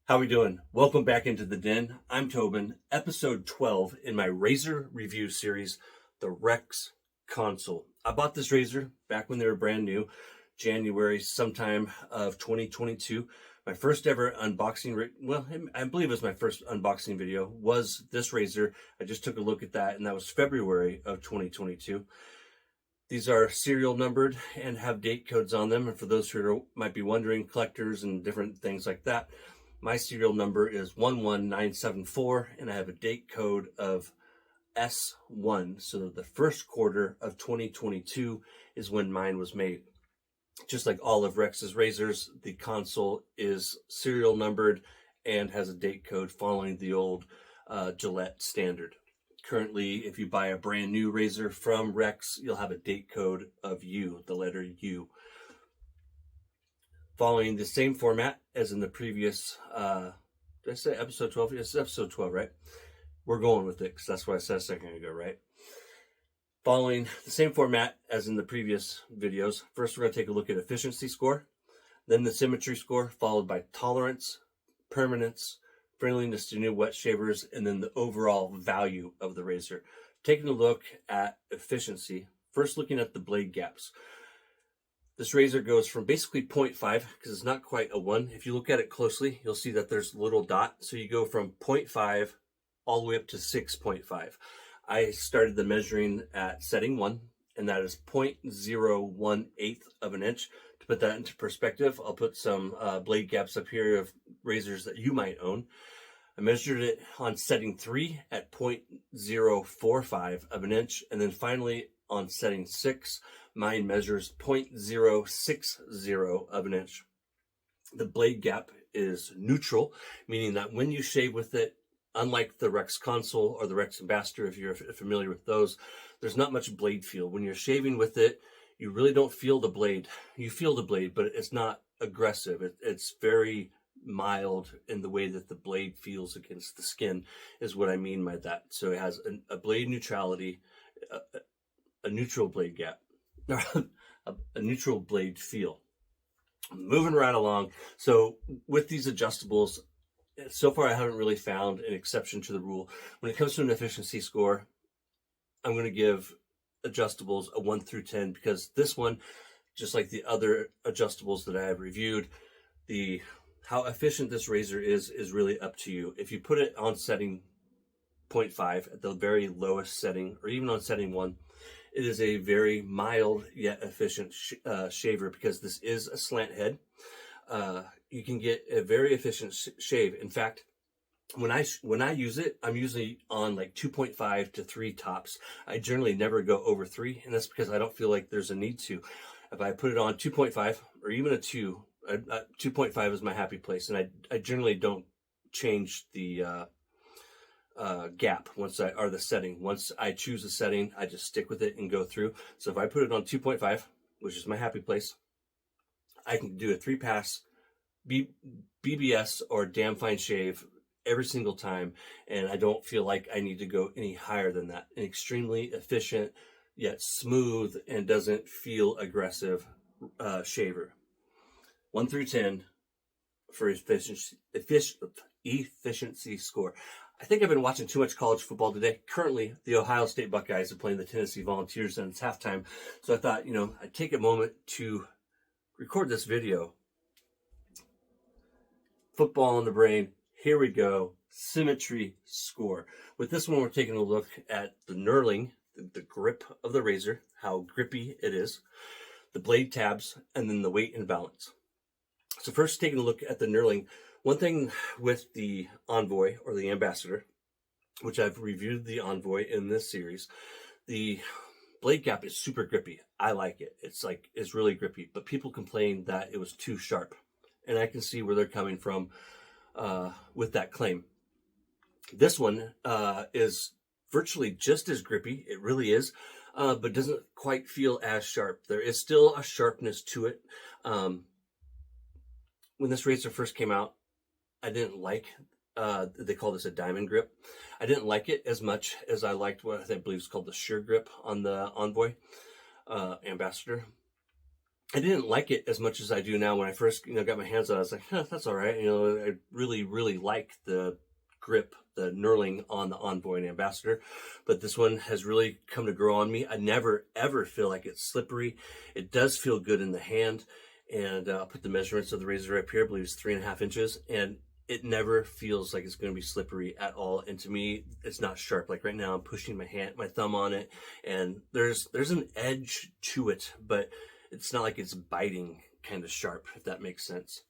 How we doing? Welcome back into the den. I'm Tobin, episode 12 in my razor review series, the Rex Konsul. I bought this razor back when they were brand new, January sometime of 2022. My first ever unboxing, I believe it was my first unboxing video, was this razor. I just took a look at that, and that was February of 2022. These are serial numbered and have date codes on them. And for those who might be wondering, collectors and different things like that, my serial number is 11974, and I have a date code of S1. So the first quarter of 2022 is when mine was made. Just like all of Rex's razors, the Konsul is serial numbered and has a date code following the old Gillette standard. Currently, if you buy a brand new razor from Rex, you'll have a date code of U, the letter U. Following the same format as in the previous, did I say episode 12? It's episode 12, right? We're going with it because that's what I said a second ago, right? Following the same format as in the previous videos, first we're going to take a look at efficiency score, then the symmetry score, followed by tolerance, permanence, friendliness to new wet shavers, and then the overall value of the razor. Taking a look at efficiency, first looking at the blade gaps. This razor goes from basically 0.5, because it's not quite a 1. If you look at it closely, you'll see that there's a little dot. So you go from 0.5 all the way up to 6.5. I started the measuring at setting 1, and that is 0.018 of an inch. To put that into perspective, I'll put some blade gaps up here of razors that you might own. I measured it on setting 3 at 0.045 of an inch, and then finally on setting 6, mine measures 0.060 of an inch. The blade gap is neutral, meaning that when you shave with it, unlike the Rex Konsul or the Rex Ambassador, if you're familiar with those, there's not much blade feel. When you're shaving with it, you really don't feel the blade. You feel the blade, but it's not aggressive. It's very mild in the way that the blade feels against the skin, is what I mean by that. So it has a blade neutrality, a neutral blade gap, a neutral blade feel. Moving right along. So with these adjustables, so far I haven't really found an exception to the rule. When it comes to an efficiency score, I'm going to give adjustables a 1 through 10, because this one, just like the other adjustables that I have reviewed, how efficient this razor is really up to you. If you put it on setting 0.5 at the very lowest setting, or even on setting 1, it is a very mild yet efficient shaver, because this is a slant head. You can get a very efficient shave. In fact, when I use it, I'm usually on like 2.5 to 3 tops. I generally never go over 3, and that's because I don't feel like there's a need to. If I put it on 2.5 or even a 2, 2.5 is my happy place, and I generally don't change the gap or the setting. Once I choose a setting, I just stick with it and go through. So if I put it on 2.5, which is my happy place, I can do a 3-pass BBS or damn fine shave every single time, and I don't feel like I need to go any higher than that. An extremely efficient yet smooth and doesn't feel aggressive shaver. 1 through 10 for efficiency score. I think I've been watching too much college football today. Currently, the Ohio State Buckeyes are playing the Tennessee Volunteers, and it's halftime. So I thought, I'd take a moment to record this video. Football in the brain. Here we go. Symmetry score. With this one, we're taking a look at the knurling, the grip of the razor, how grippy it is, the blade tabs, and then the weight and balance. So first, taking a look at the knurling. One thing with the Envoy or the Ambassador, which I've reviewed the Envoy in this series, the blade gap is super grippy. I like it. It's really grippy, but people complain that it was too sharp, and I can see where they're coming from with that claim. This one is virtually just as grippy. It really is, but doesn't quite feel as sharp. There is still a sharpness to it. When this razor first came out, I didn't like, they call this a diamond grip. I didn't like it as much as I liked what I believe is called the Sure Grip on the Envoy Ambassador. I didn't like it as much as I do now. When I first, got my hands on it, I was like, huh, that's all right. I really, really like the grip, the knurling on the Envoy and Ambassador, but this one has really come to grow on me. I never, ever feel like it's slippery. It does feel good in the hand, and I'll put the measurements of the razor up here. I believe it's 3.5 inches, and it never feels like it's going to be slippery at all. And to me, it's not sharp. Like right now, I'm pushing my thumb on it, and there's an edge to it, but it's not like it's biting kind of sharp, if that makes sense.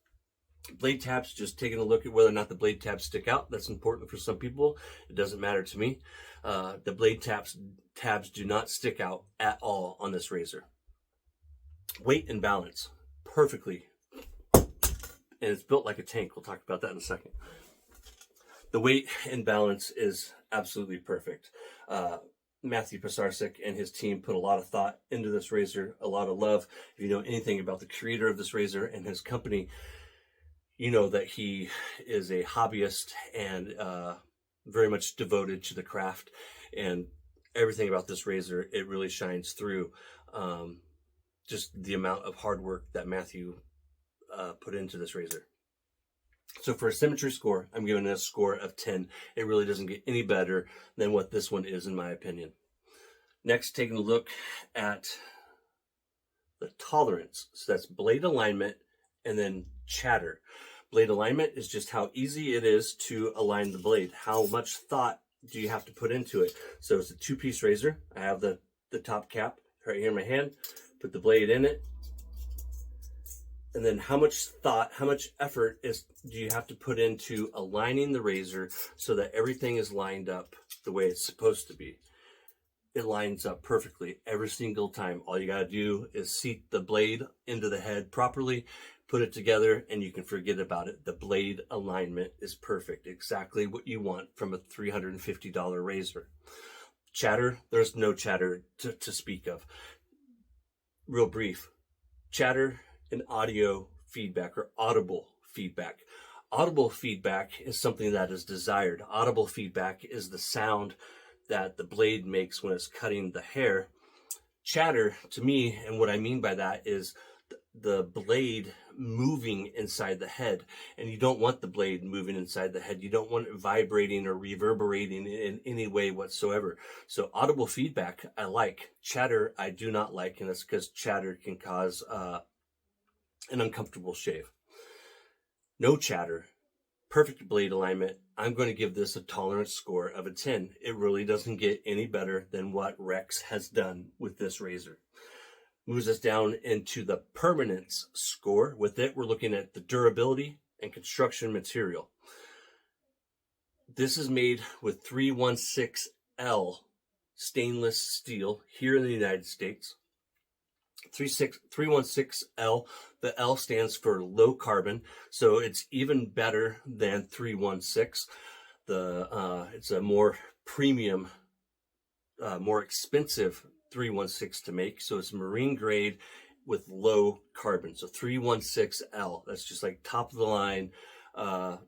Blade tabs, just taking a look at whether or not the blade tabs stick out. That's important for some people. It doesn't matter to me. The blade tabs do not stick out at all on this razor. Weight and balance, perfectly. And it's built like a tank. We'll talk about that in a second. The weight and balance is absolutely perfect. Matthew Pisarcik and his team put a lot of thought into this razor, a lot of love. If you know anything about the creator of this razor and his company, you know that he is a hobbyist and very much devoted to the craft, and everything about this razor, it really shines through. Just the amount of hard work that Matthew put into this razor. So for a Symmetry Score, I'm giving it a score of 10. It really doesn't get any better than what this one is, in my opinion. Next, taking a look at the tolerance. So that's blade alignment and then chatter. Blade alignment is just how easy it is to align the blade. How much thought do you have to put into it? So it's a 2-piece razor. I have the top cap right here in my hand. Put the blade in it. And then how much thought, how much effort do you have to put into aligning the razor so that everything is lined up the way it's supposed to be? It lines up perfectly every single time. All you got to do is seat the blade into the head properly, put it together, and you can forget about it. The blade alignment is perfect. Exactly what you want from a $350 razor. Chatter, there's no chatter to speak of. Real brief. Chatter and audio feedback, or audible feedback. Audible feedback is something that is desired. Audible feedback is the sound that the blade makes when it's cutting the hair. Chatter, to me, and what I mean by that is the blade moving inside the head. And you don't want the blade moving inside the head. You don't want it vibrating or reverberating in any way whatsoever. So audible feedback, I like. Chatter, I do not like, and that's because chatter can cause an uncomfortable shave. No chatter, perfect blade alignment. I'm going to give this a tolerance score of a 10. It really doesn't get any better than what Rex has done with this razor. Moves us down into the permanence score. With it, we're looking at the durability and construction material. This is made with 316L stainless steel here in the United States. 316L, the L stands for low carbon, so it's even better than 316. It's a more premium, more expensive 316 to make, so it's marine grade with low carbon. So 316L, that's just like top of the line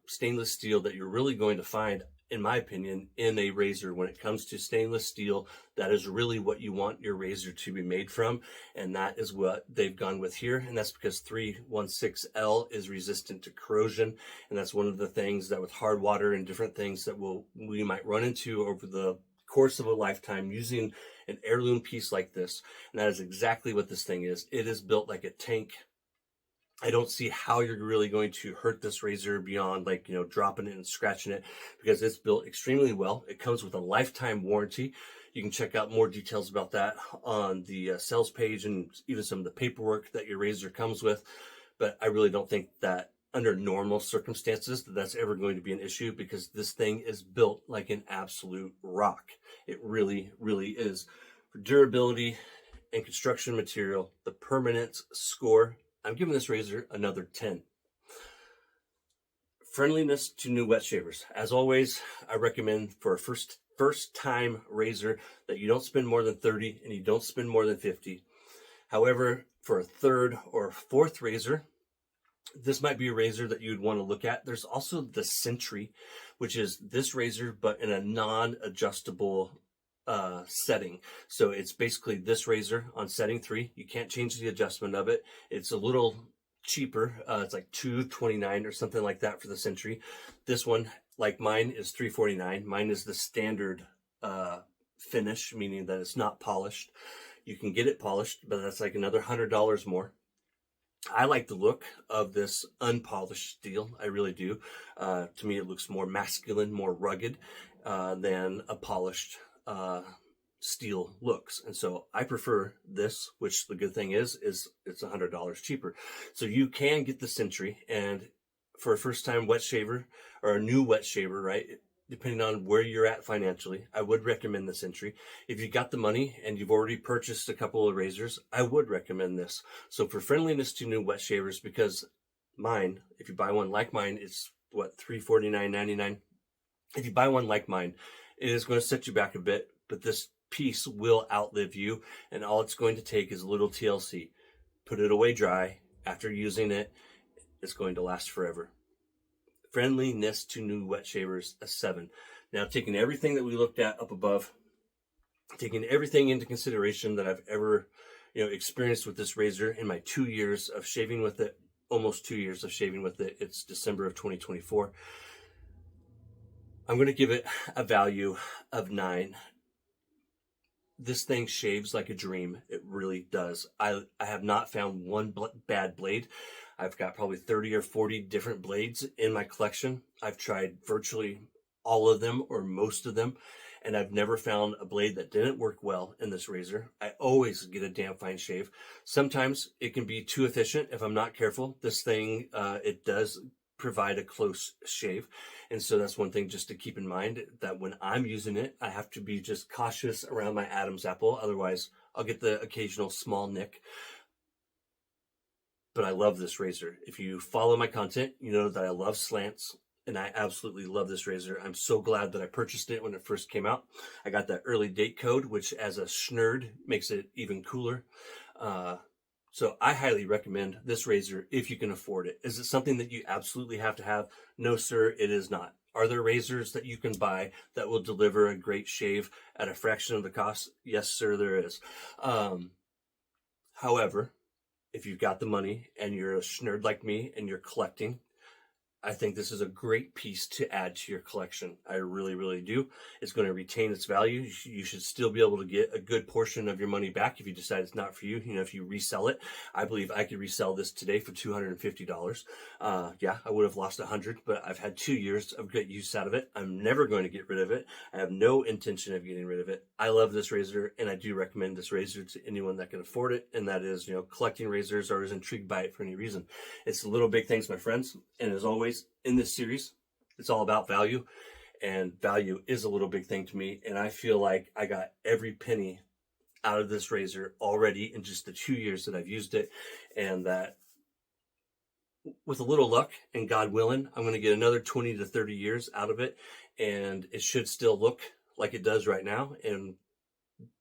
stainless steel that you're really going to find, in my opinion, in a razor. When it comes to stainless steel, that is really what you want your razor to be made from, and that is what they've gone with here. And that's because 316L is resistant to corrosion, and that's one of the things that with hard water and different things that we might run into over the course of a lifetime using an heirloom piece like this. And that is exactly what this thing is. It is built like a tank. I don't see how you're really going to hurt this razor beyond dropping it and scratching it, because it's built extremely well. It comes with a lifetime warranty. You can check out more details about that on the sales page and even some of the paperwork that your razor comes with. But I really don't think that under normal circumstances that's ever going to be an issue, because this thing is built like an absolute rock. It really, really is. For durability and construction material, the permanence score, I'm giving this razor another 10. Friendliness to new wet shavers. As always, I recommend for a first time razor that you don't spend more than 30 and you don't spend more than 50. However, for a third or fourth razor, this might be a razor that you'd want to look at. There's also the Sentry, which is this razor, but in a non-adjustable setting. So it's basically this razor on setting 3. You can't change the adjustment of it. It's a little cheaper. It's like $229 or something like that for the Symmetry. This one, like mine, is $349. Mine is the standard finish, meaning that it's not polished. You can get it polished, but that's like another $100 more. I like the look of this unpolished steel. I really do. To me, it looks more masculine, more rugged than a polished steel looks. And so I prefer this, which the good thing is it's $100 cheaper. So you can get the Symmetry, and for a first time wet shaver or a new wet shaver, right? Depending on where you're at financially, I would recommend the Symmetry. If you got the money and you've already purchased a couple of razors, I would recommend this. So for friendliness to new wet shavers, because mine, if you buy one like mine, it's what, $349.99. If you buy one like mine, it is going to set you back a bit, but this piece will outlive you, and all it's going to take is a little TLC. Put it away dry. After using it, it's going to last forever. Friendliness to new wet shavers, a 7. Now, taking everything that we looked at up above, taking everything into consideration that I've ever experienced with this razor in my 2 years of shaving with it, almost 2 years of shaving with it, it's December of 2024, I'm going to give it a value of 9. This thing shaves like a dream. It really does. I have not found one bad blade. I've got probably 30 or 40 different blades in my collection. I've tried virtually all of them or most of them, and I've never found a blade that didn't work well in this razor. I always get a damn fine shave. Sometimes it can be too efficient if I'm not careful. This thing, it does provide a close shave, and so that's one thing just to keep in mind, that when I'm using it, I have to be just cautious around my Adam's apple. Otherwise I'll get the occasional small nick. But I love this razor. If you follow my content, you know that I love slants, and I absolutely love this razor. I'm so glad that I purchased it when it first came out. I got that early date code, which as a schnerd makes it even cooler. So I highly recommend this razor if you can afford it. Is it something that you absolutely have to have? No, sir, it is not. Are there razors that you can buy that will deliver a great shave at a fraction of the cost? Yes, sir, there is. However, if you've got the money and you're a schnerd like me and you're collecting, I think this is a great piece to add to your collection. I really, really do. It's going to retain its value. You should still be able to get a good portion of your money back if you decide it's not for you. If you resell it, I believe I could resell this today for $250. Yeah, I would have lost $100, but I've had 2 years of great use out of it. I'm never going to get rid of it. I have no intention of getting rid of it. I love this razor, and I do recommend this razor to anyone that can afford it, and that is, collecting razors or is intrigued by it for any reason. It's the little big things, my friends, and as always, in this series, it's all about value, and value is a little big thing to me, and I feel like I got every penny out of this razor already in just the 2 years that I've used it, and that with a little luck and God willing, I'm going to get another 20 to 30 years out of it, and it should still look like it does right now, and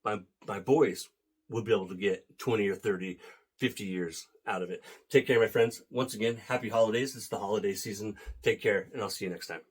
my boys will be able to get 20 or 30, 50 years out of it. Take care, my friends. Once again, happy holidays. It's the holiday season. Take care, and I'll see you next time.